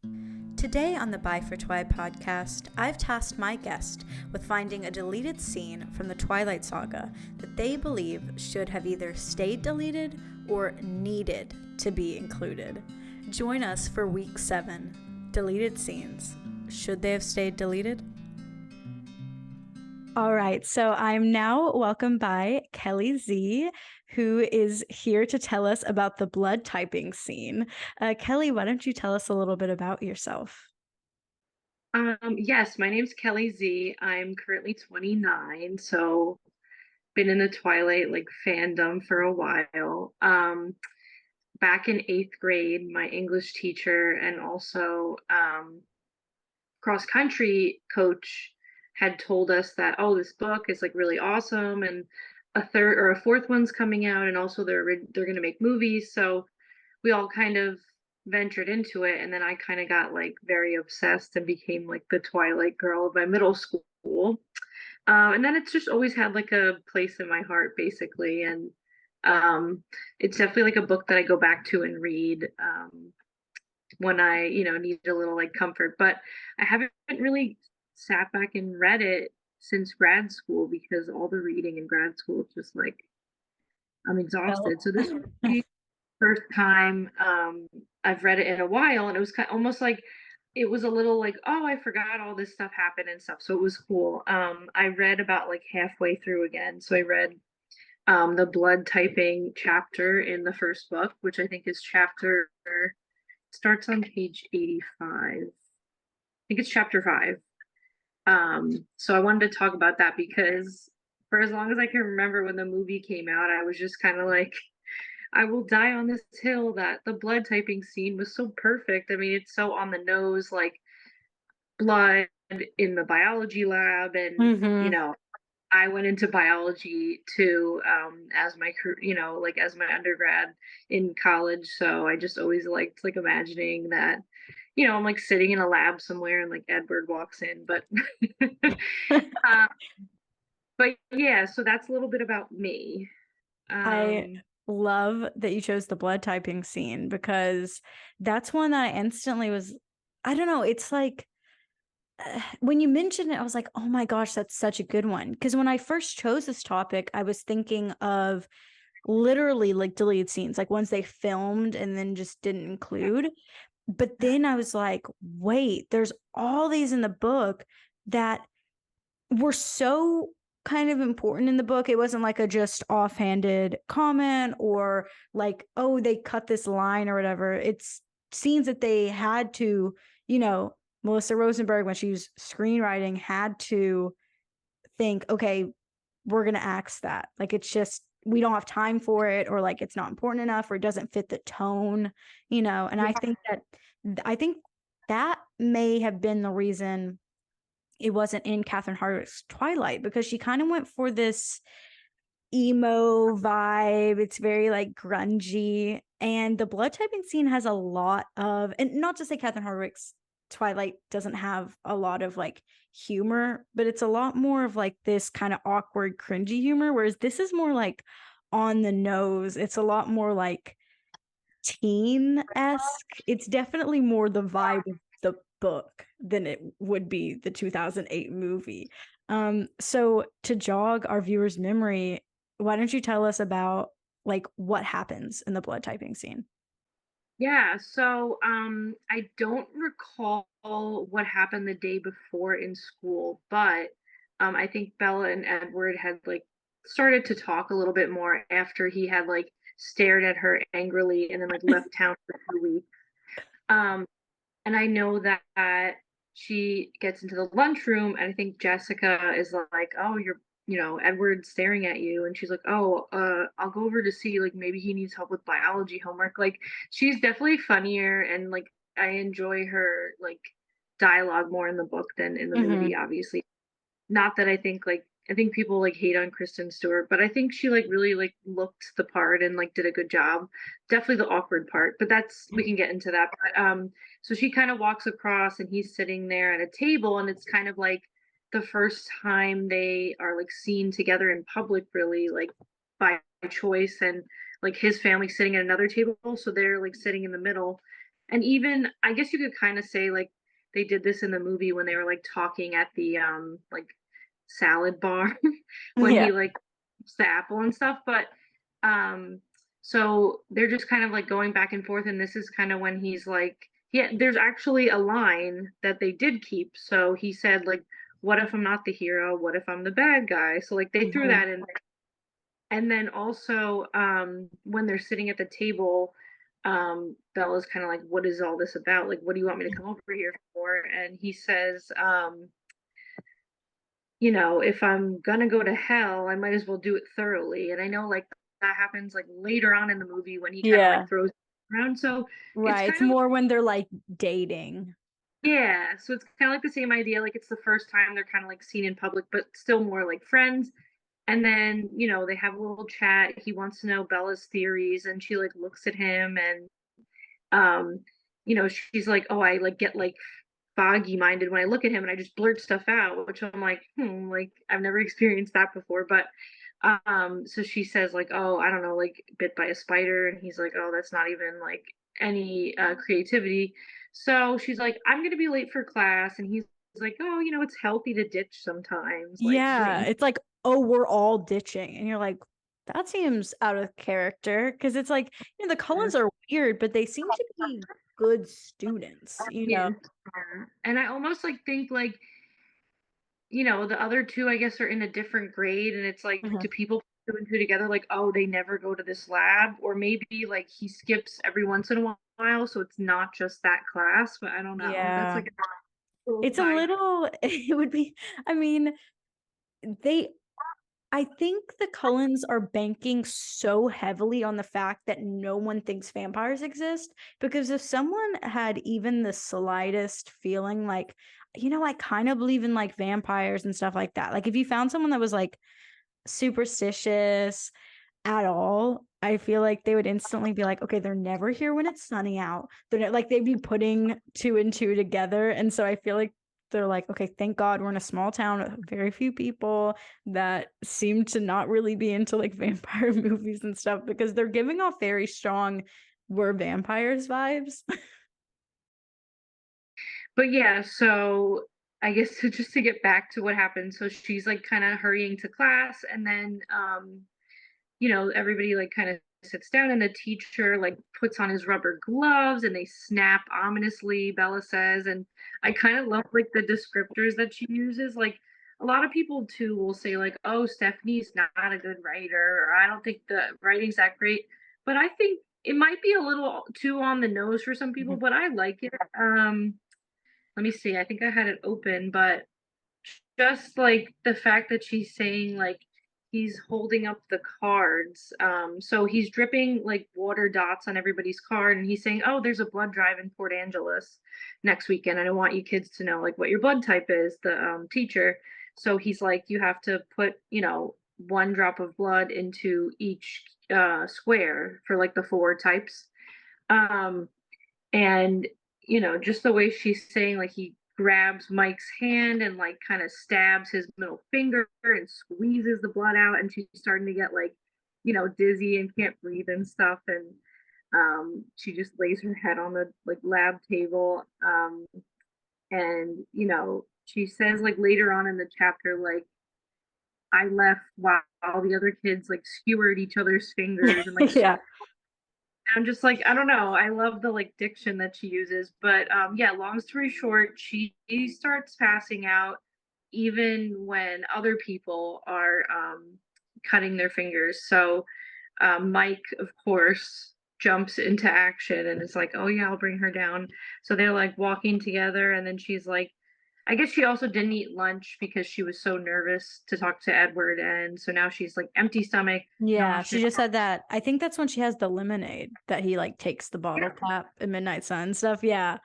Today on the Bi.4.Twi podcast, I've tasked my guest with finding a deleted scene from the Twilight Saga that they believe should have either stayed deleted or needed to be included. Join us for week 7, Deleted Scenes. Should they have stayed deleted? All right, so I'm now welcomed by Kelly Z, who is here to tell us about the blood typing scene. Kelly, why don't you tell us a little bit about yourself? Yes, my name's Kelly Z. I'm currently 29, so been in the Twilight fandom for a while. Back in 8th grade, my English teacher and also cross country coach had told us that, oh, this book is like really awesome, and a third or a fourth one's coming out, and also they're going to make movies. So we all kind of ventured into it, and then I kind of got like very obsessed and became like the Twilight girl of my middle school. And then it's just always had like a place in my heart, basically. And it's definitely like a book that I go back to and read when I, need a little like comfort. But I haven't really sat back and read it since grad school because all the reading in grad school is just like I'm Well, exhausted. So this would be first time I've read it in a while, and it was kind of almost like it was a little like, oh, I forgot all this stuff happened and stuff. So it was cool. I read about like halfway through again. So I read the blood typing chapter in the first book, which I think is chapter starts on page 85. I think it's chapter 5. So I wanted to talk about that because for as long as I can remember when the movie came out, I was just kind of like, I will die on this hill that the blood typing scene was so perfect. I mean, it's so on the nose, like blood in the biology lab. And, mm-hmm. I went into biology too, as my, like as my undergrad in college. So I just always liked like imagining that, I'm like sitting in a lab somewhere and like Edward walks in, but, uh, but yeah, so that's a little bit about me. I Um, love that you chose the blood typing scene because that's one that I instantly was, I don't know, it's like when you mentioned it, I was like, oh my gosh, that's such a good one. Because when I first chose this topic, I was thinking of literally like deleted scenes, like ones they filmed and then just didn't include. But then I was like, wait, there's all these in the book that were so kind of important in the book. It wasn't like a just offhanded comment or like, oh, they cut this line or whatever. It's scenes that they had to, Melissa Rosenberg, when she was screenwriting, had to think, okay, we're going to axe that. Like, it's just, we don't have time for it, or like it's not important enough, or it doesn't fit the tone, and I think that may have been the reason it wasn't in Catherine Hardwicke's Twilight, because she kind of went for this emo vibe. It's very like grungy. And the blood typing scene has a lot of, and not to say Catherine Hardwicke's Twilight doesn't have a lot of like humor, but it's a lot more of like this kind of awkward, cringy humor. Whereas this is more like on the nose. It's a lot more like teen-esque. It's definitely more the vibe of the book than it would be the 2008 movie. So to jog our viewers' memory, why don't you tell us about like what happens in the blood typing scene? Yeah, so I don't recall what happened the day before in school, but I think Bella and Edward had like started to talk a little bit more after he had like stared at her angrily and then like left town for 2 weeks. Um, and I know that she gets into the lunchroom, and I think Jessica is like, "Oh, Edward's staring at you," and she's like, "Oh, I'll go over to see like maybe he needs help with biology homework." Like, she's definitely funnier, and like I enjoy her like dialogue more in the book than in the Mm-hmm. movie, obviously. Not that I think people like hate on Kristen Stewart, but I think she like really like looked the part and like did a good job. Definitely the awkward part, but that's we can get into that. But so she kind of walks across and he's sitting there at a table, and it's kind of like the first time they are like seen together in public, really like by choice, and like his family sitting at another table, so they're like sitting in the middle. And even I guess you could kind of say like they did this in the movie when they were like talking at the like salad bar when Yeah. he like eats the apple and stuff. But um so they're just kind of like going back and forth, and this is kind of when he's like, yeah, there's actually a line that they did keep. So he said like, what if I'm not the hero? What if I'm the bad guy? So like they threw Mhm. that in there. And then also when they're sitting at the table, Bella's kind of like, what is all this about? Like, what do you want me to come over here for? And he says, you know, if I'm gonna go to hell, I might as well do it thoroughly. And I know like that happens like later on in the movie when he kind of like Yeah. throws around. So it's Right. It's kind of, more when they're like dating. yeah, so it's kind of like the same idea. Like it's the first time they're kind of like seen in public, but still more like friends. And then, you know, they have a little chat. He wants to know Bella's theories, and she like looks at him, and um, you know, she's like, "Oh, I like get like foggy minded when I look at him and I just blurt stuff out," which I'm like, like I've never experienced that before. But so she says like, "Oh, I don't know, like bit by a spider," and he's like, "Oh, that's not even like any creativity." So she's like, "I'm gonna be late for class," and he's like, "Oh, you know, it's healthy to ditch sometimes." Like, Yeah. It's like, oh, we're all ditching. And you're like, that seems out of character. Cause it's like, the Cullens are weird, but they seem to be good students, you know? yeah. And I almost like think like, you know, the other two I guess are in a different grade, and it's like, Mhm. do people put two and two together like, oh, they never go to this lab? Or maybe like he skips every once in a while, so it's not just that class, but I don't know. That's Yeah. like a little It's a side. little, it would be, I mean, they I think the Cullens are banking so heavily on the fact that no one thinks vampires exist, because if someone had even the slightest feeling like, I kind of believe in like vampires and stuff like that. Like if you found someone that was like superstitious at all, I feel like they would instantly be like, okay, they're never here when it's sunny out. Like they'd be putting two and two together. And so I feel like they're like, okay, thank God we're in a small town with very few people that seem to not really be into like vampire movies and stuff, because they're giving off very strong we're vampires vibes. But yeah, so I guess just to get back to what happened, so she's like kind of hurrying to class, and then you know, everybody like kind of sits down, and the teacher like puts on his rubber gloves and they snap ominously, Bella says. And I kind of love like the descriptors that she uses. Like a lot of people too will say like, oh, Stephanie's not a good writer, or I don't think the writing's that great. But I think it might be a little too on the nose for some people, but I like it. Let me see. I think I had it open, but just like the fact that she's saying like he's holding up the cards. So he's dripping like water dots on everybody's card, and he's saying, "Oh, there's a blood drive in Port Angeles next weekend, and I want you kids to know like what your blood type is." The teacher. So he's like, you have to put, you know, one drop of blood into each square for like the four types. Um, and you know, just the way she's saying like he grabs Mike's hand and like kind of stabs his middle finger and squeezes the blood out, and she's starting to get like, you know, dizzy and can't breathe and stuff. And she just lays her head on the like lab table. And you know, she says like later on in the chapter like, I left while all the other kids like skewered each other's fingers and like, Yeah. I'm just like, I don't know. I love the like diction that she uses. But yeah, long story short, she starts passing out even when other people are cutting their fingers. So Mike, of course, jumps into action and is like, oh yeah, I'll bring her down. So they're like walking together, and then she's like, I guess she also didn't eat lunch because she was so nervous to talk to Edward, and so now she's like empty stomach, Yeah, she nauseous. just said that. I think that's when she has the lemonade that he like takes the bottle cap at Midnight Sun stuff. Yeah.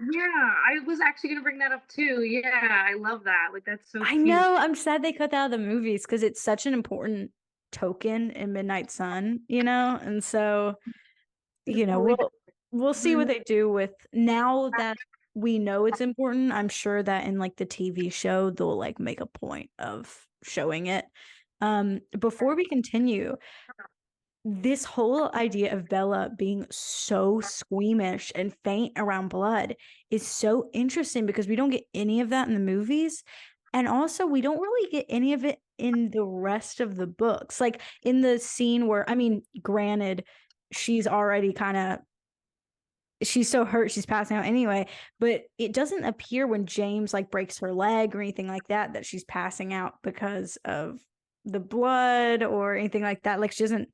Yeah, I was actually gonna bring that up too. Yeah, I love that. Like that's so I cute. know. I'm sad they cut that out of the movies because it's such an important token in Midnight Sun, And so, It's really we'll see what good. they do with now that we know it's important. I'm sure that in like the TV show they'll like make a point of showing it. Before we continue, this whole idea of Bella being so squeamish and faint around blood is so interesting because we don't get any of that in the movies. And also, we don't really get any of it in the rest of the books. Like in the scene where, I mean, granted, she's already kind of, she's so hurt, she's passing out anyway, but it doesn't appear when James like breaks her leg or anything like that, that she's passing out because of the blood or anything like that. Like she doesn't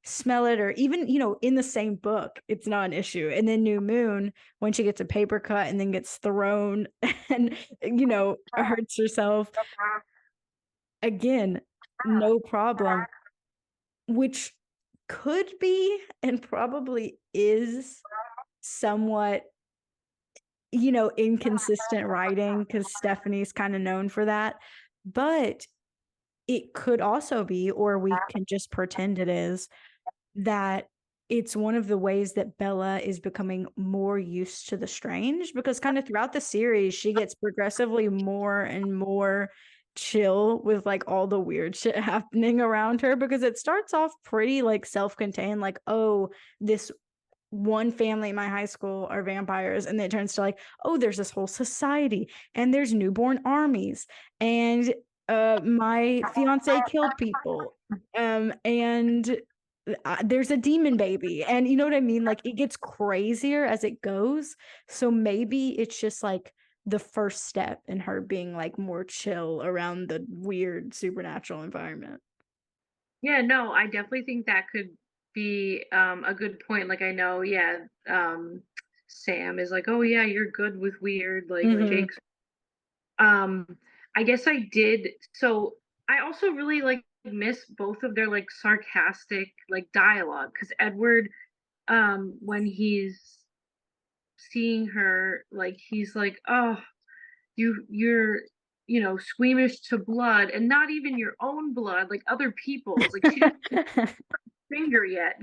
smell it, or even, you know, in the same book, it's not an issue. And then New Moon, when she gets a paper cut and then gets thrown and, you know, hurts herself again, no problem, which could be and probably is somewhat, you know, inconsistent writing because Stephanie's kind of known for that. But it could also be, or we can just pretend it is, that it's one of the ways that Bella is becoming more used to the strange, because kind of throughout the series, she gets progressively more and more chill with like all the weird shit happening around her, because it starts off pretty like self-contained, like, oh, this one family in my high school are vampires, and then it turns to like, oh, there's this whole society and there's newborn armies, and my fiance killed people, and there's a demon baby, and you know what I mean, like it gets crazier as it goes. So maybe it's just like the first step in her being like more chill around the weird supernatural environment. Yeah, no, I definitely think that could be a good point. Like I know, yeah, Sam is like, "Oh yeah, you're good with weird," like when Mm-hmm. Jake's um I guess I did. So I also really like miss both of their like sarcastic like dialogue, cuz Edward when he's seeing her, like he's like, "Oh, you're squeamish to blood, and not even your own blood, like other people's." Like she doesn't finger yet.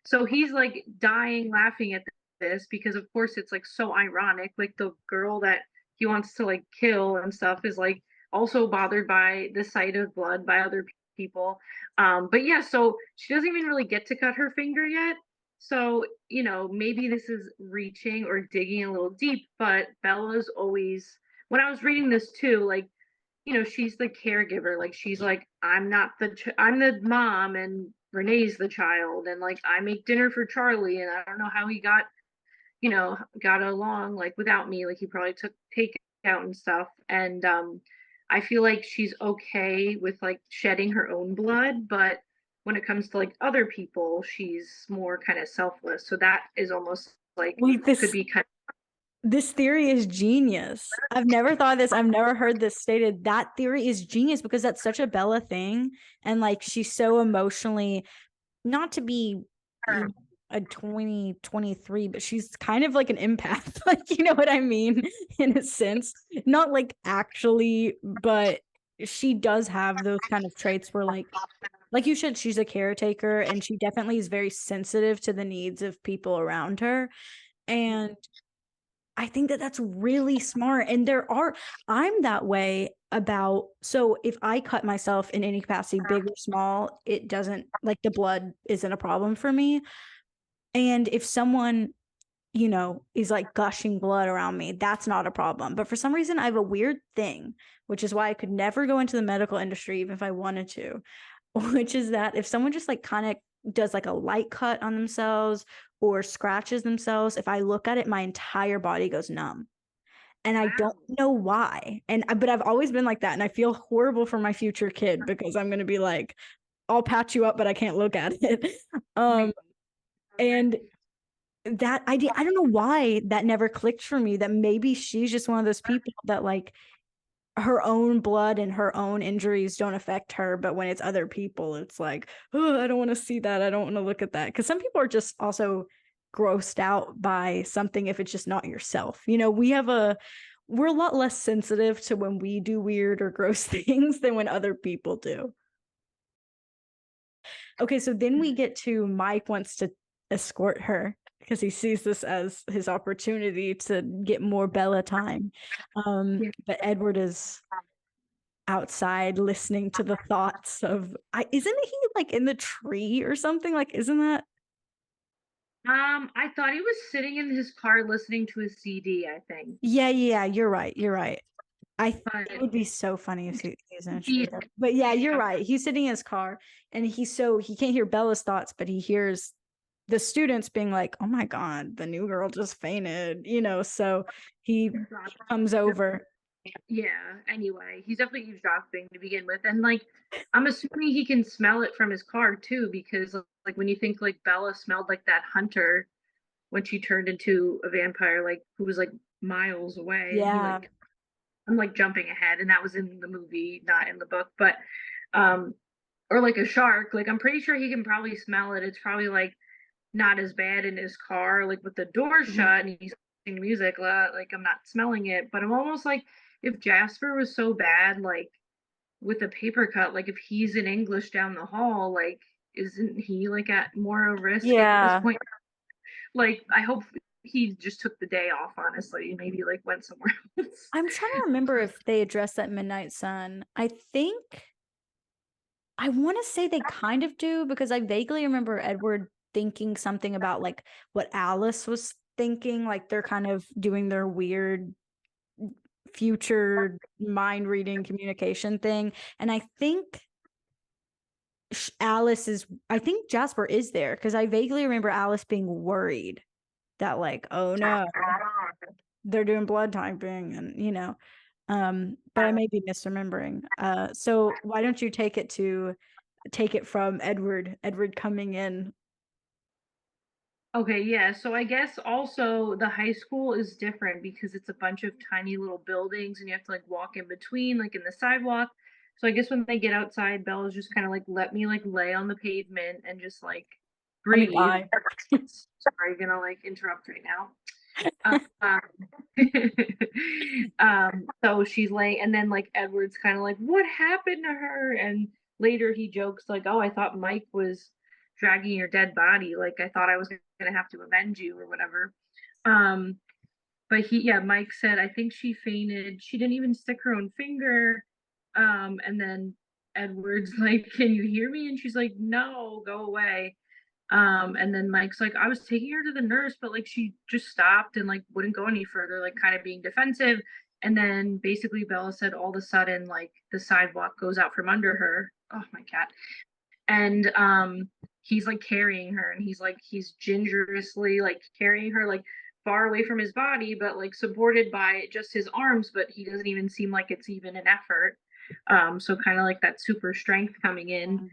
So he's like dying laughing at this because of course it's like so ironic. Like the girl that he wants to like kill and stuff is like also bothered by the sight of blood by other people. But yeah, so she doesn't even really get to cut her finger yet. So, maybe this is reaching or digging a little deep, but Bella's always, when I was reading this too, like, she's the caregiver. Like she's like, I'm the mom and Renee's the child, and like I make dinner for Charlie, and I don't know how he got along like without me. Like he probably took takeout and stuff. And I feel like she's okay with like shedding her own blood, but when it comes to like other people, she's more kind of selfless. So that is almost like Wait, could this be kind this theory is genius. I've never thought this. I've never heard this stated. That theory is genius because that's such a Bella thing. And like she's so emotionally, not to be, you know, a 2023, but she's kind of like an empath. Like, you know what I mean? In a sense. Not like actually, but she does have those kind of traits where like you said, she's a caretaker and she definitely is very sensitive to the needs of people around her. And I think that that's really smart. And I'm that way about, so if I cut myself in any capacity, big or small, it doesn't, like the blood isn't a problem for me. And if someone, you know, is like gushing blood around me, that's not a problem. But for some reason, I have a weird thing, which is why I could never go into the medical industry, even if I wanted to, which is that if someone just like kind of does like a light cut on themselves or scratches themselves, if I look at it, my entire body goes numb. And I don't of know why. But I've always been like that. And I feel horrible for my future kid because I'm going to be like, I'll patch you up, but I can't look at it. wow. And that idea, I don't know why that never clicked for me, that maybe she's just one of those people that like her own blood and her own injuries don't affect her, but when it's other people, it's like, oh, I don't want to see that, I don't want to look at that, because some people are just also grossed out by something if it's just not yourself. You know, we're a lot less sensitive to when we do weird or gross things than when other people do. Okay, so then we get to Mike wants to escort her because he sees this as his opportunity to get more Bella time. Yeah. But Edward is outside listening to the thoughts of isn't he like in the tree or something? Like, isn't that I thought he was sitting in his car listening to a CD, I think. yeah, you're right. You're right. It But would be so funny if he was in a tree. he, But yeah, you're yeah, right. He's sitting in his car and he can't hear Bella's thoughts, but he hears the students being like, "Oh my God, the new girl just fainted," so he comes over. yeah, anyway, he's definitely eavesdropping to begin with. And like, I'm assuming he can smell it from his car too, because like when you think like Bella smelled like that hunter when she turned into a vampire, like who was like miles away, and he Yeah. like, I'm like jumping ahead, and that was in the movie, not in the book, but um, or like a shark, like I'm pretty sure he can probably smell it. It's probably like not as bad in his car, like with the door Mhm. shut and he's listening to music, like I'm not smelling it. But I'm almost like, if Jasper was so bad, like with a paper cut, like if he's in English down the hall, like isn't he like at more a risk at this Yeah. point? Like I hope he just took the day off, honestly, maybe like went somewhere else. I'm trying to remember if they addressed that Midnight Sun. I want to say they kind of do because I vaguely remember Edward thinking something about like what Alice was thinking, like they're kind of doing their weird future mind reading communication thing. And I think Jasper is there because I vaguely remember Alice being worried that, like, oh no, they're doing blood typing and, but I may be misremembering. So why don't you take it from Edward coming in. Okay, yeah. So I guess also the high school is different because it's a bunch of tiny little buildings and you have to like walk in between, like in the sidewalk. So I guess when they get outside, Bella's just kind of like, let me like lay on the pavement and just like Let me breathe. die. Sorry, gonna like interrupt right now. Um, so she's laying, and then like Edward's kind of like, what happened to her? And later he jokes like, oh, I thought Mike was dragging your dead body. Like I thought I was gonna have to avenge you or whatever. Um, but yeah, Mike said, I think she fainted. She didn't even stick her own finger. And then Edward's like, can you hear me? And she's like, no, go away. And then Mike's like, I was taking her to the nurse, but like she just stopped and like wouldn't go any further, like kind of being defensive. And then basically Bella said all of a sudden, like the sidewalk goes out from under her. Oh, my cat. And he's like carrying her and he's gingerously like carrying her like far away from his body, but like supported by just his arms, but he doesn't even seem like it's even an effort. So kind of like that super strength coming in.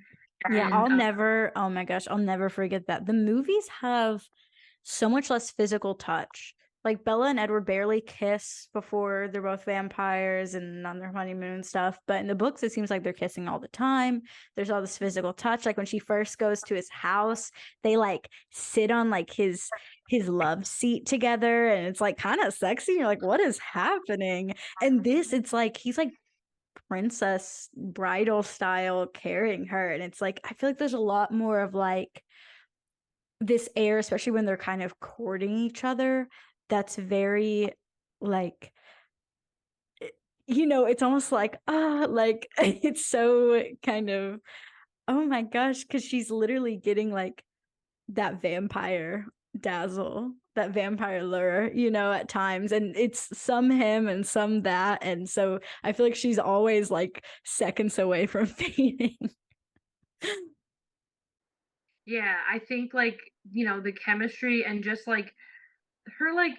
Yeah, And oh my gosh, I'll never forget that. The movies have so much less physical touch. Like Bella and Edward barely kiss before they're both vampires and on their honeymoon and stuff. But in the books, it seems like they're kissing all the time. There's all this physical touch. Like when she first goes to his house, they like sit on like his love seat together, and it's like kind of sexy. You're like, what is happening? And this, it's like he's like princess bridal style carrying her, and it's like I feel like there's a lot more of like this air, especially when they're kind of courting each other, that's very like it's almost like like it's so kind of, oh my gosh, because she's literally getting like that vampire dazzle, that vampire lure, at times, and it's some him and some that, and so I feel like she's always like seconds away from fainting. yeah, I think like, the chemistry and just like her like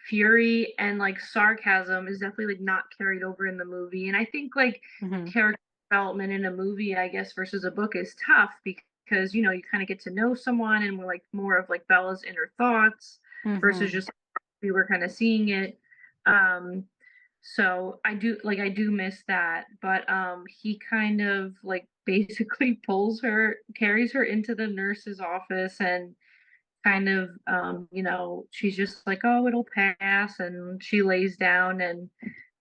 fury and like sarcasm is definitely like not carried over in the movie. And I think like Mhm. character development in a movie, I guess, versus a book is tough because you kind of get to know someone and we're like more of like Bella's inner thoughts versus Mhm. just we were kind of seeing it. Um so I do miss that, but he kind of like basically carries her into the nurse's office and kind of she's just like, oh, it'll pass, and she lays down, and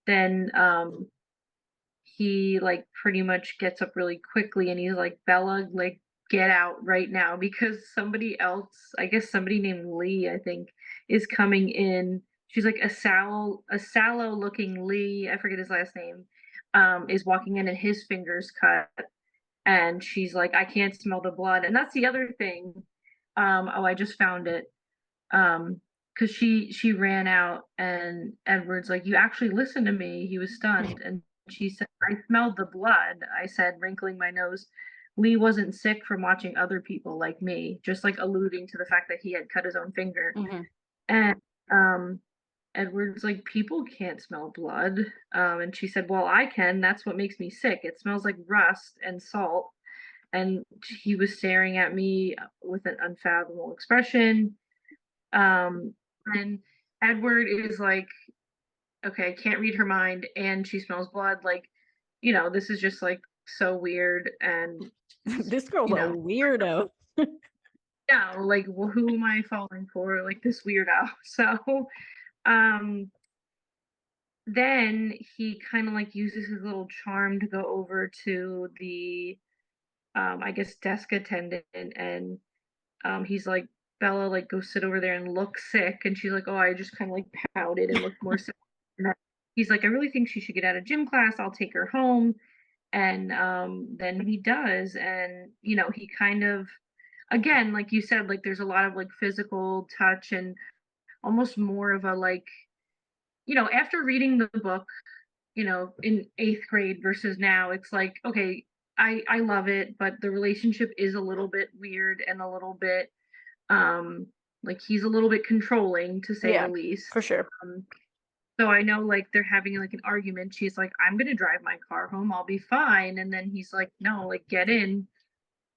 then he like pretty much gets up really quickly and he's like, Bella, like get out right now because somebody else, I guess somebody named Lee, I think, is coming in. She's like a sallow looking Lee, I forget his last name, is walking in and his finger's cut, and she's like, I can't smell the blood. And that's the other thing. Oh, I just found it. Because she ran out, and Edward's like, you actually listened to me. He was stunned, and she said, I smelled the blood. I said, wrinkling my nose. Lee wasn't sick from watching other people like me, just like alluding to the fact that he had cut his own finger. Mm-hmm. And Edward's like, people can't smell blood. And she said, well, I can. That's what makes me sick. It smells like rust and salt. And he was staring at me with an unfathomable expression. And Edward is like, okay, can't read her mind, and she smells blood. Like, this is just like so weird. And, This girl's a weirdo. like, well, who am I falling for? Like, this weirdo. So, then he kind of like uses his little charm to go over to the, I guess, desk attendant, and he's like, Bella, like, go sit over there and look sick. And she's like, oh, I just kind of like pouted and looked more sick. And then he's like, I really think she should get out of gym class. I'll take her home. And then he does. And, he kind of, again, like you said, like, there's a lot of like physical touch and almost more of a like, after reading the book, in 8th grade versus now, it's like, okay, I love it, but the relationship is a little bit weird and a little bit like, he's a little bit controlling, to say the least. For sure. So I know, like, they're having like an argument. She's like, I'm gonna drive my car home, I'll be fine. And then he's like, no, like, get in.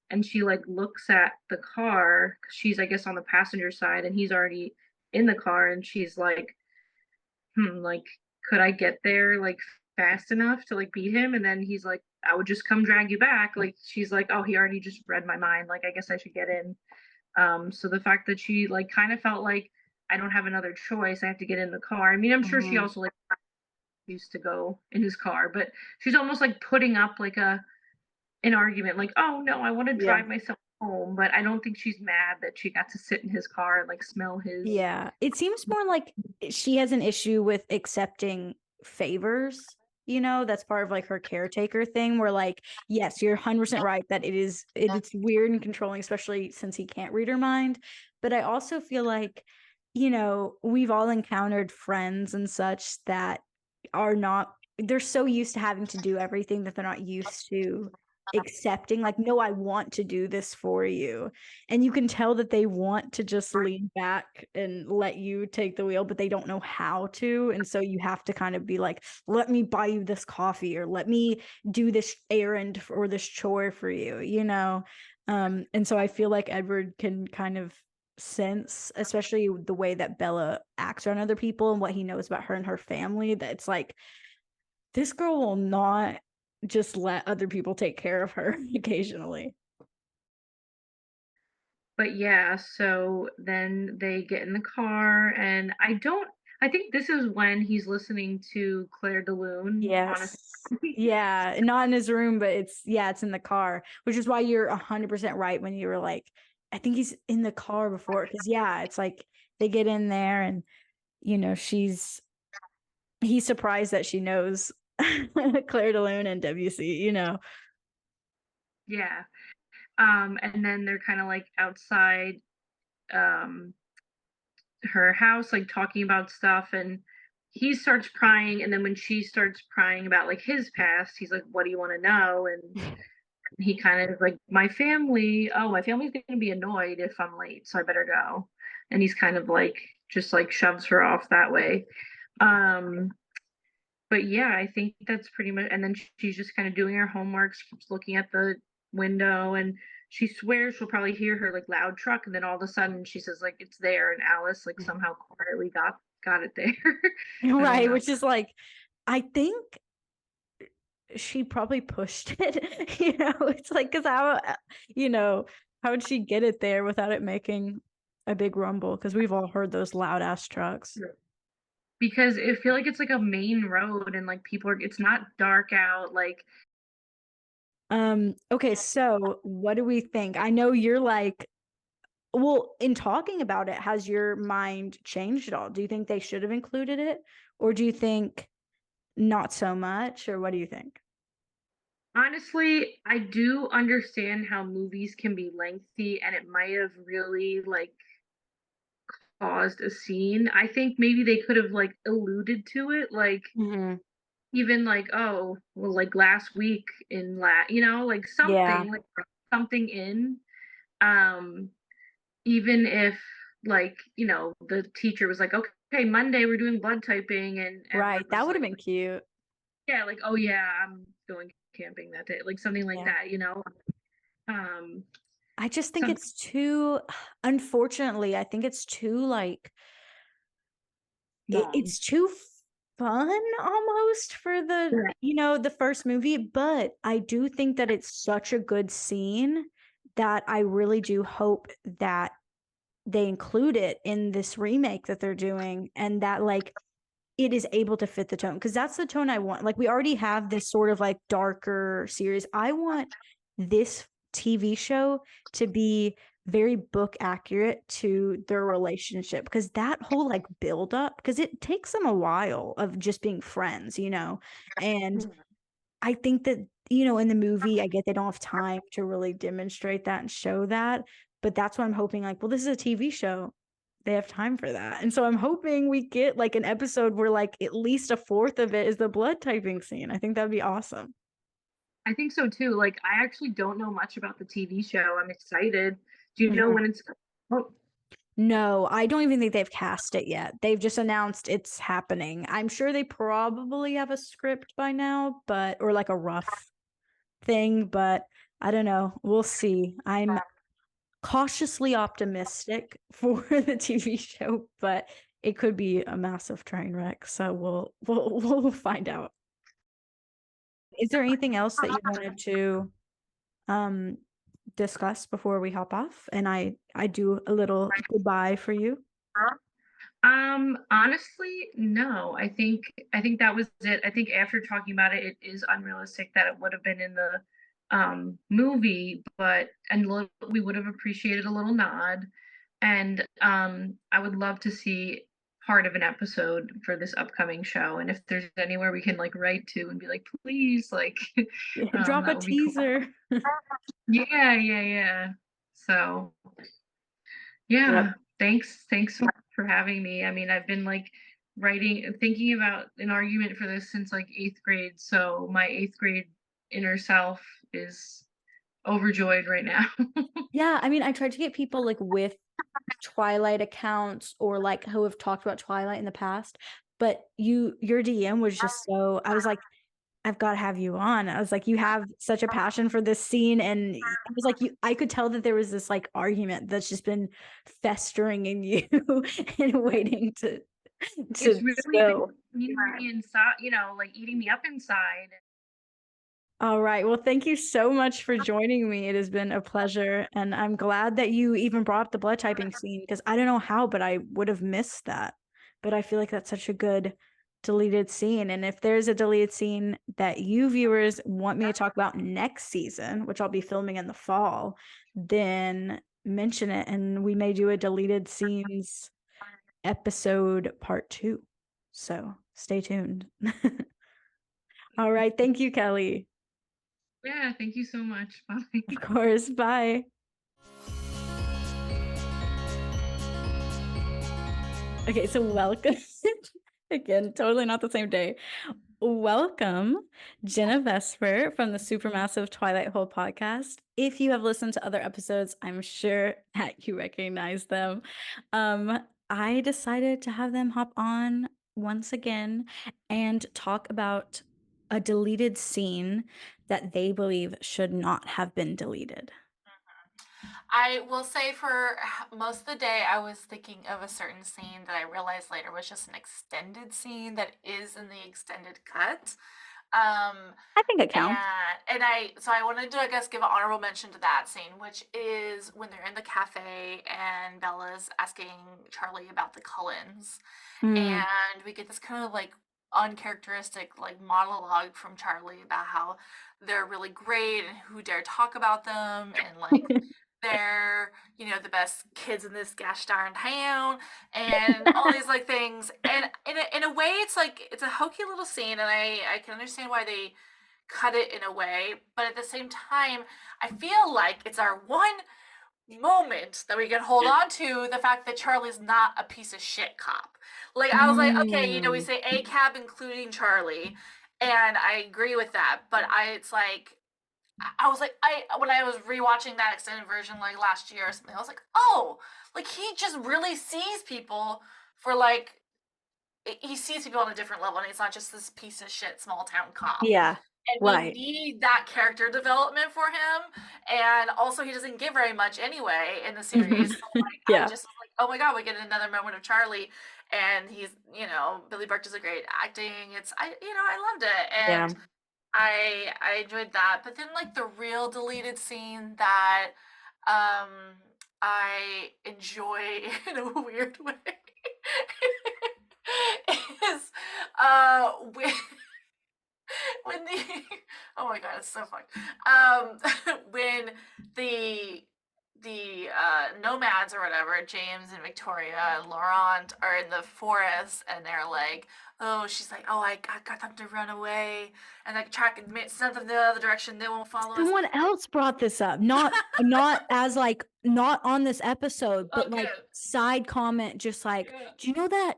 And she like looks at the car, 'cause she's, I guess, on the passenger side, and he's already in the car, and she's like, like, could I get there like fast enough to like beat him? And then he's like, I would just come drag you back. Like, she's like, oh, he already just read my mind, like, I guess I should get in. So the fact that she like kind of felt like, I don't have another choice, I have to get in the car. I mean, I'm sure she also like used to go in his car, but she's almost like putting up like an argument, like, oh no, I want to drive myself home. But I don't think she's mad that she got to sit in his car and like smell his. Yeah, it seems more like she has an issue with accepting favors. That's part of like her caretaker thing, where like, yes, you're 100% right that it's weird and controlling, especially since he can't read her mind. But I also feel like, we've all encountered friends and such that they're so used to having to do everything that they're not used to accepting, like, no, I want to do this for you. And you can tell that they want to just lean back and let you take the wheel, but they don't know how to. And so you have to kind of be like, let me buy you this coffee, or let me do this errand or this chore for you, and so I feel like Edward can kind of sense, especially the way that Bella acts around other people and what he knows about her and her family, that it's like, this girl will not just let other people take care of her occasionally. But yeah, so then they get in the car, and I think this is when he's listening to Claire de Lune. Yes. Yeah, not in his room, but it's in the car, which is why you're 100% right when you were like, I think he's in the car before, because it's like they get in there, and he's surprised that she knows Claire de Lune and WC. Yeah. And then they're kind of like outside her house, like talking about stuff, and he starts crying. And then when she starts crying about like his past, he's like, what do you want to know? And he kind of like, my family's gonna be annoyed if I'm late, so I better go. And he's kind of like, just like shoves her off that way. But yeah, I think that's pretty much. And then she's just kind of doing her homework. She keeps looking at the window, and she swears she'll probably hear her like loud truck. And then all of a sudden she says like, it's there. And Alice like somehow quietly got it there. Right. Which is like, I think she probably pushed it, it's like, because how would she get it there without it making a big rumble? Because we've all heard those loud ass trucks. Because I feel like it's like a main road, and like it's not dark out. Like, okay, so what do we think? I know you're like, well, in talking about it, has your mind changed at all? Do you think they should have included it, or do you think not so much, or what do you think? Honestly, I do understand how movies can be lengthy and it might have really like caused a scene. I think maybe they could have like alluded to it, like Hmm. even like, oh, well, like last week in like Yeah, something in. Um, Even if like, the teacher was like, okay, Monday we're doing blood typing, and right. everyone That was would have like, been cute. yeah, like, oh yeah, I'm going camping that day, like something like Yeah. that. Um, I just think some it's too, unfortunately, I think it's too like long. it's too fun almost for the Yeah. the first movie, but I do think that it's such a good scene that I really do hope that they include it in this remake that they're doing, and that like it is able to fit the tone, because that's the tone I want. Like we already have this sort of like darker series. I want this TV show to be very book accurate to their relationship, because that whole like build up, because it takes them a while of just being friends. And I think that, in the movie, I get they don't have time to really demonstrate that and show that. But that's what I'm hoping. Like, well, this is a TV show. They have time for that. And so I'm hoping we get like an episode where like at least a fourth of it is the blood typing scene. I think that'd be awesome. I think so too. Like, I actually don't know much about the TV show. I'm excited. Do you know Mhm. when it's oh, No, I don't even think they've cast it yet. They've just announced it's happening. I'm sure they probably have a script by now, or like a rough thing, but I don't know. We'll see. I'm cautiously optimistic for the TV show, but it could be a massive train wreck. So we'll find out. Is there anything else that you wanted to um discuss before we hop off and I do a little goodbye for you? Honestly, no. I think that was it. I think after talking about it, it is unrealistic that it would have been in the movie, but we would have appreciated a little nod. And I would love to see part of an episode for this upcoming show. And if there's anywhere we can like write to and be like, please, like, Drop a that would be cool. teaser. Yeah, yeah, yeah. So Yep. yeah, thanks for having me. I mean, I've been like thinking about an argument for this since like eighth grade. So my eighth grade inner self is overjoyed right now. Yeah, I mean, I tried to get people like with Twilight accounts or like who have talked about Twilight in the past, but your DM was just so, I was like, I've got to have you on. I was like, you have such a passion for this scene. And I was like, I could tell that there was this like argument that's just been festering in you and waiting It's to really been spill. eating me inside, like eating me up inside. All right. Well, thank you so much for joining me. It has been a pleasure. And I'm glad that you even brought up the blood typing scene, because I don't know how, but I would have missed that. But I feel like that's such a good deleted scene. And if there's a deleted scene that you viewers want me to talk about next season, which I'll be filming in the fall, then mention it and we may do a deleted scenes episode part 2. So stay tuned. All right. Thank you, Kelly. Yeah, thank you so much. Bye. Of course. Bye. Okay, so welcome again, totally not the same day. Welcome, Jenna Vesper from the Supermassive Twilight Hole Podcast. If you have listened to other episodes, I'm sure that you recognize them. I decided to have them hop on once again and talk about a deleted scene that they believe should not have been deleted. I will say for most of the day, I was thinking of a certain scene that I realized later was just an extended scene that is in the extended cut. I think it counts. So I wanted to, I guess, give an honorable mention to that scene, which is when they're in the cafe and Bella's asking Charlie about the Cullens, Mm. and we get this kind of like uncharacteristic like monologue from Charlie about how they're really great and who dare talk about them, and like they're, the best kids in this gosh darn town, and all these like things. And in a way, it's a hokey little scene, and I can understand why they cut it in a way, but at the same time, I feel like it's our one moment that we can hold on to the fact that Charlie's not a piece of shit cop. Like, I was like, okay, we Mm. say a cab including Charlie, and I agree with that, but it's like I was like, when I was rewatching that extended version like last year or something, I was like, oh, like he just really sees people for like he sees people on a different level, and he's not just this piece of shit small town cop. Yeah. And we Right. need that character development for him, and also he doesn't give very much anyway in the series. So like, I Yeah. just was like, oh my god, we get another moment of Charlie, and he's Billy Burke does a great acting. I loved it, Yeah. and I enjoyed that. But then like the real deleted scene that um I enjoy in a weird way is when the oh my god, it's so fun. When the nomads or whatever, James and Victoria and Laurent are in the forest, and they're like, oh, she's like, oh, I got them to run away, and like send them the other direction, they won't follow us. Someone else brought this up, not as like not on this episode, but Okay. like side comment, just like, Yeah. do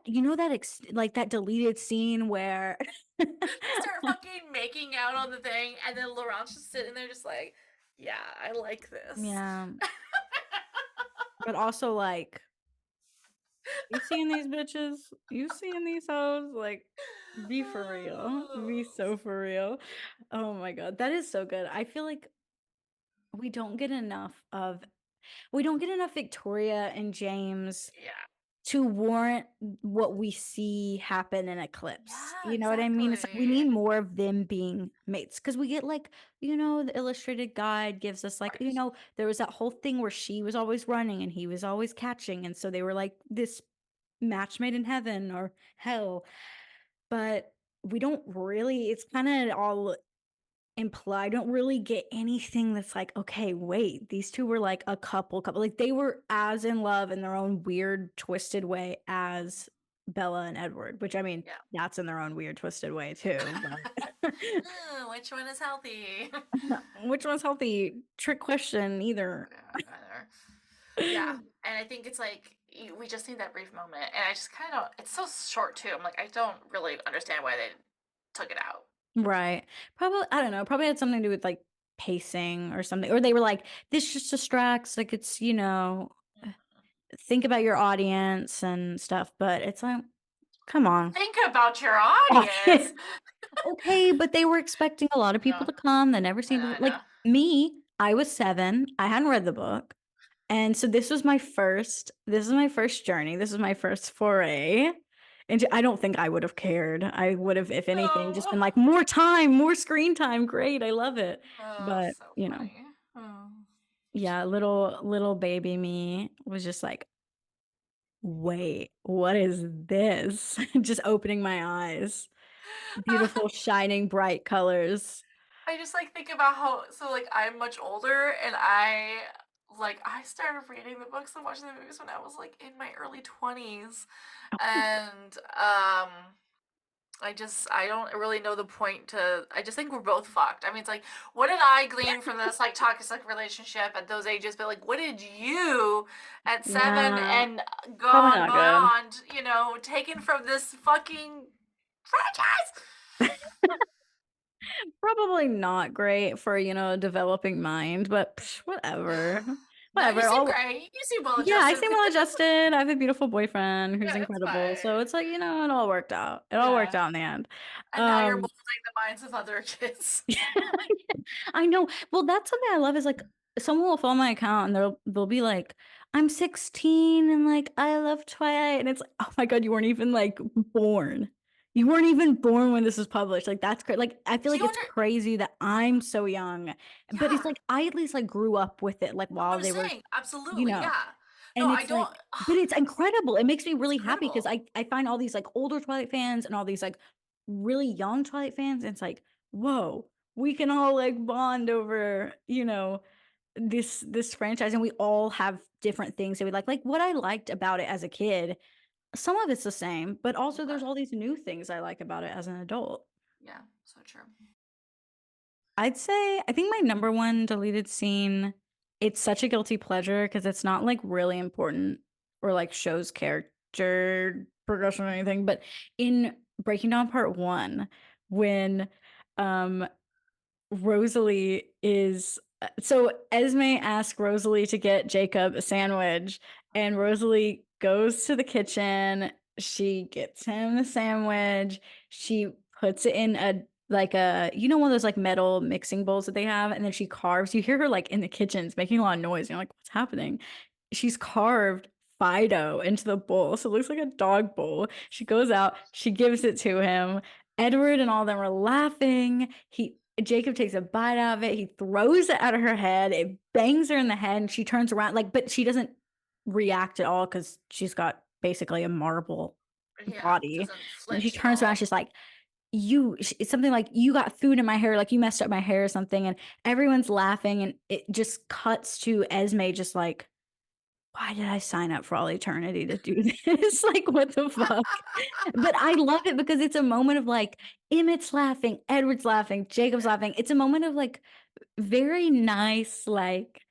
you know that like that deleted scene where They start fucking making out on the thing, and then Laurent's just sitting there just like, yeah, I like this. yeah, but also like, you seeing these bitches? You seeing these hoes? Like, be for real. Be so for real. Oh my god, that is so good. I feel like we don't get enough Victoria and James Yeah. to warrant what we see happen in Eclipse. Yeah, You know what I mean? It's like we need exactly. more of them being mates, because we get like, the illustrated guide gives us like, Right. there was that whole thing where she was always running and he was always catching. And so they were like this match made in heaven or hell. But we don't really, it's kind of all implied. I don't really get anything that's like, okay, wait, these two were like a couple, like they were as in love in their own weird, twisted way as Bella and Edward, which I mean, Yeah. that's in their own weird, twisted way too. But Which one is healthy? which one's healthy? Trick question, either. Yeah, and I think it's like we just need that brief moment, and I just kind of it's so short too. I'm like, I don't really understand why they took it out. Right. Probably, I don't know, probably had something to do with like pacing or something. Or they were like, this just distracts, like it's, think about your audience and stuff. But it's like, come on. Think about your audience. Okay, but they were expecting a lot of people No, to come. They never seen I before. Like know. me, I was 7. I hadn't read the book. And so this is my first journey. This is my first foray. And I don't think I would have cared. I would have, if anything, just been like, more time, more screen time. Great. I love it. Oh, But, so funny. Oh. yeah, little baby me was just like, wait, what is this? Just opening my eyes. Beautiful, shining, bright colors. I just like think about how like I'm much older, and I started reading the books and watching the movies when I was like in my early 20s, and I don't really know the point to. I just think we're both fucked. I mean, it's like, what did I glean from this like toxic relationship at those ages? But like, what did you at 7 Yeah, and probably gone not good. beyond, taken from this fucking franchise? Probably not great for, a developing mind, but whatever. No, you Whatever. seem great. You seem well Yeah, I adjusted. seem well adjusted. I have a beautiful boyfriend who's Yeah, it's incredible. So fine. it's like, it all worked out. It all worked Yeah. out in the end. And now you're molding the minds of other kids. I know. Well, that's something I love is like someone will follow my account and they'll be like, I'm 16 and like I love Twilight. And it's like, oh my God, you weren't even like born. You weren't even born when this was published. Like that's crazy. Like I feel Do like you it's crazy that I'm so young. But it's Yeah. like I at least like grew up with it like No, while I'm they were, saying you absolutely, know. yeah. No, And I it's don't. like, but it's incredible. It makes me It's really happy because incredible. I find all these like older Twilight fans and all these like really young Twilight fans. And it's like, whoa, we can all like bond over, this franchise, and we all have different things that we like. Like what I liked about it as a kid some of it's the same, but also Okay. there's all these new things I like about it as an adult. Yeah, so true. I'd say I think my number one deleted scene, it's such a guilty pleasure because it's not like really important or like shows character progression or anything, but in Breaking Dawn Part 1, when Rosalie is so Esme asks Rosalie to get Jacob a sandwich, and Rosalie goes to the kitchen. She gets him the sandwich. She puts it in a like a one of those like metal mixing bowls that they have, and then she carves. You hear her like in the kitchen, it's making a lot of noise. And you're like, what's happening? She's carved Fido into the bowl, so it looks like a dog bowl. She goes out, she gives it to him. Edward and all them are laughing. Jacob takes a bite out of it. He throws it out of her head. It bangs her in the head, and she turns around but she doesn't react at all because she's got basically a marble body. And she turns around, she's like, it's something like, you got food in my hair, like you messed up my hair or something. And everyone's laughing, and it just cuts to Esme just like, why did I sign up for all eternity to do this? Like, what the fuck? But I love it because it's a moment of like, Emmett's laughing, Edward's laughing, Jacob's laughing. It's a moment of like very nice, like,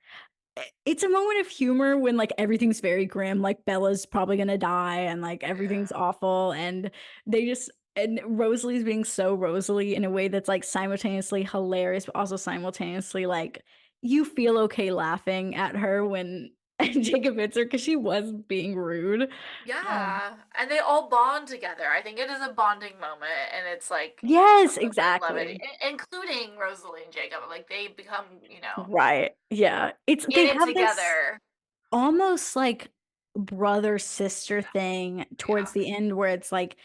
it's a moment of humor when like everything's very grim, like Bella's probably gonna die and like everything's awful, and Rosalie's being so Rosalie in a way that's like simultaneously hilarious but also simultaneously like you feel okay laughing at her when Jacob hits her because she was being rude. Yeah, and they all bond together. I think it is a bonding moment, and it's like Yes, levity, exactly. including Rosalie and Jacob. Like they become, Right. Yeah. They in it have this together. almost like brother sister thing towards the end where it's like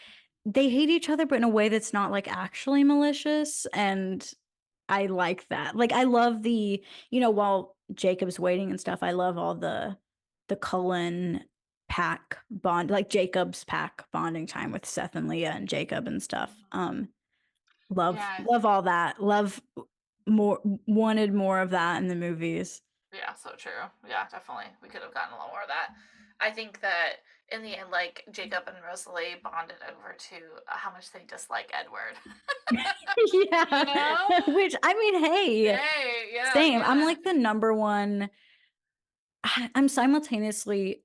they hate each other, but in a way that's not like actually malicious. And I like that. Like I love while Jacob's waiting and stuff, I love all the Cullen pack bond, like Jacob's pack bonding time with Seth and Leah and Jacob and stuff. Love all that. Wanted more of that in the movies. Yeah, so true. Yeah, definitely. We could have gotten a lot more of that. I think that in the end, like Jacob and Rosalie bonded over to how much they dislike Edward. Yeah. Which I mean, hey, yeah, same. yeah. I'm like the number one. I'm simultaneously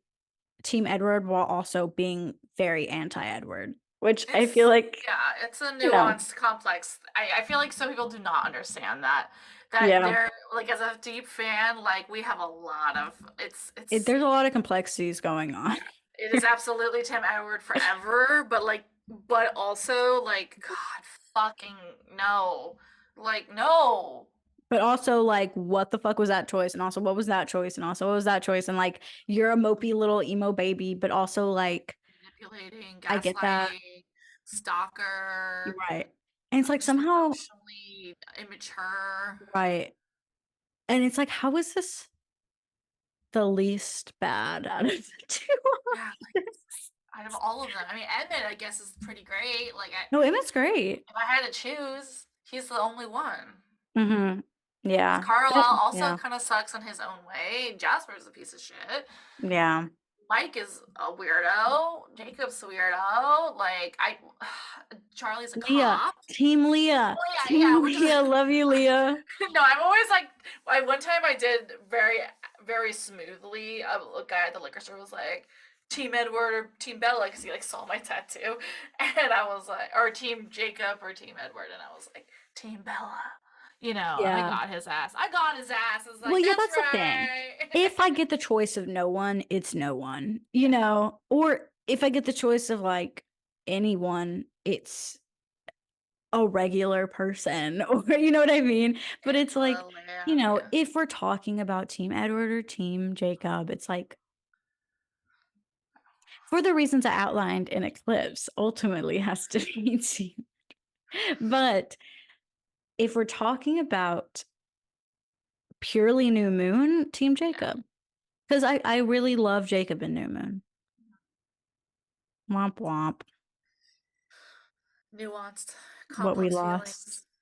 Team Edward while also being very anti-Edward, which I feel like it's a nuanced, complex. I feel like some people do not understand that. They're like, as a deep fan, like we have a lot of there's a lot of complexities going on. It is absolutely Tim Edward forever, but also like, God fucking no, like no. But also like, what the fuck was that choice? And also, what was that choice? And also, what was that choice? And like, you're a mopey little emo baby, but also like manipulating, gaslighting, I get that. Stalker. You're right. And it's like somehow emotionally immature. Right. And it's like, how is this the least bad out of the two? Yeah, like, out of all of them. I mean, Emmett, I guess, is pretty great. Like, No, Emmett's great. If I had to choose, he's the only one. Mm-hmm. Yeah. Carlisle also kind of sucks in his own way. Jasper's a piece of shit. Yeah. Mike is a weirdo. Jacob's a weirdo. Like, Charlie's a cop. Team Leah. Oh, Team Leah. Love you, Leah. No, I'm always like, one time I did very, very smoothly. A guy at the liquor store was like, Team Edward or Team Bella, because he like saw my tattoo. And I was like, or Team Jacob or Team Edward. And I was like, Team Bella. And I got his ass. I was like, well, that's right. The thing. If I get the choice of no one, it's no one, or if I get the choice of like anyone, it's a regular person, or you know what I mean? But it's like, if we're talking about Team Edward or Team Jacob, it's like, for the reasons I outlined in Eclipse, ultimately has to be Team. But if we're talking about purely New Moon, Team Jacob. Because I really love Jacob in New Moon. Womp womp. Nuanced, what we complex lost. feelings.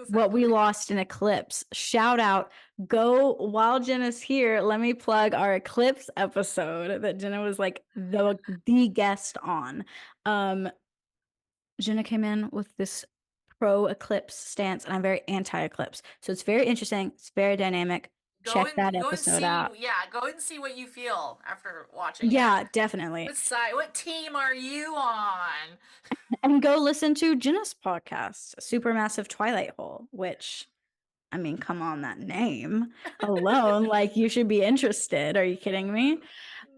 What we lost in Eclipse. Shout out. Go while Jenna's here. Let me plug our Eclipse episode that Jenna was like the guest on. Jenna came in with this pro Eclipse stance, and I'm very anti Eclipse. So it's very interesting. It's very dynamic. Check that episode out. Yeah, go and see what you feel after watching Yeah, it. definitely. What team are you on? And go listen to Jenna's podcast, Supermassive Twilight Hole, which, I mean, come on, that name alone, like you should be interested. Are you kidding me?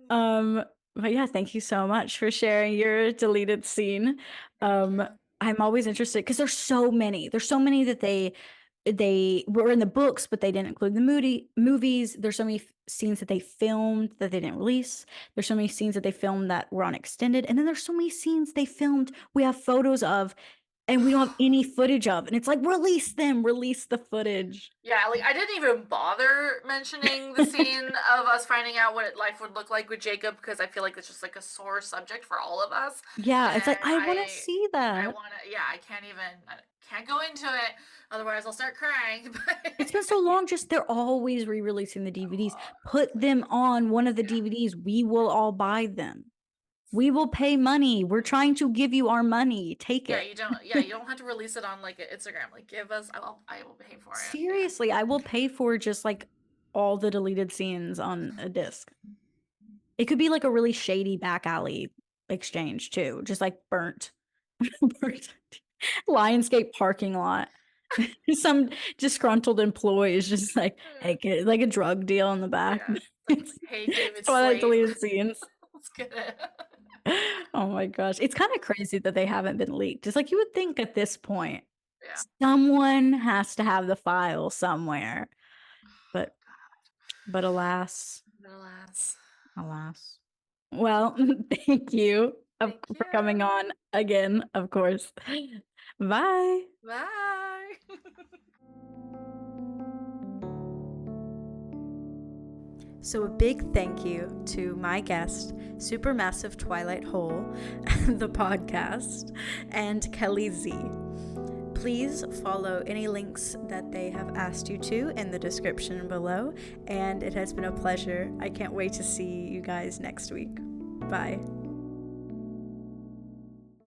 But yeah, thank you so much for sharing your deleted scene. I'm always interested because there's so many that they were in the books, but they didn't include the movies. There's so many scenes that they filmed that they didn't release. There's so many scenes that they filmed that were on extended. And then there's so many scenes they filmed we have photos of and we don't have any footage of. And it's like, release the footage. Yeah, like I didn't even bother mentioning the scene of us finding out what life would look like with Jacob because I feel like it's just like a sore subject for all of us. Yeah, And it's like, I want to see that. I can't go into it. Otherwise I'll start crying. It's been so long, they're always re-releasing the DVDs. Put them on one of the DVDs. We will all buy them. We will pay money. We're trying to give you our money. Take it. You don't have to release it on like Instagram. Like give us, I will pay for it. Seriously, I will pay for just like all the deleted scenes on a disc. It could be like a really shady back alley exchange too. Just like burnt Lionsgate parking lot. Some disgruntled employees just like, hey, get like a drug deal in the back. Yeah. Hey, David Twilight deleted scenes. Let's get it. Oh my gosh. It's kind of crazy that they haven't been leaked. It's like you would think at this point, someone has to have the file somewhere. But alas. Well, thank you for coming on again, of course. Bye. So a big thank you to my guest, Supermassive Twilight Hole, the podcast, and Kelly Z. Please follow any links that they have asked you to in the description below, and it has been a pleasure. I can't wait to see you guys next week. Bye.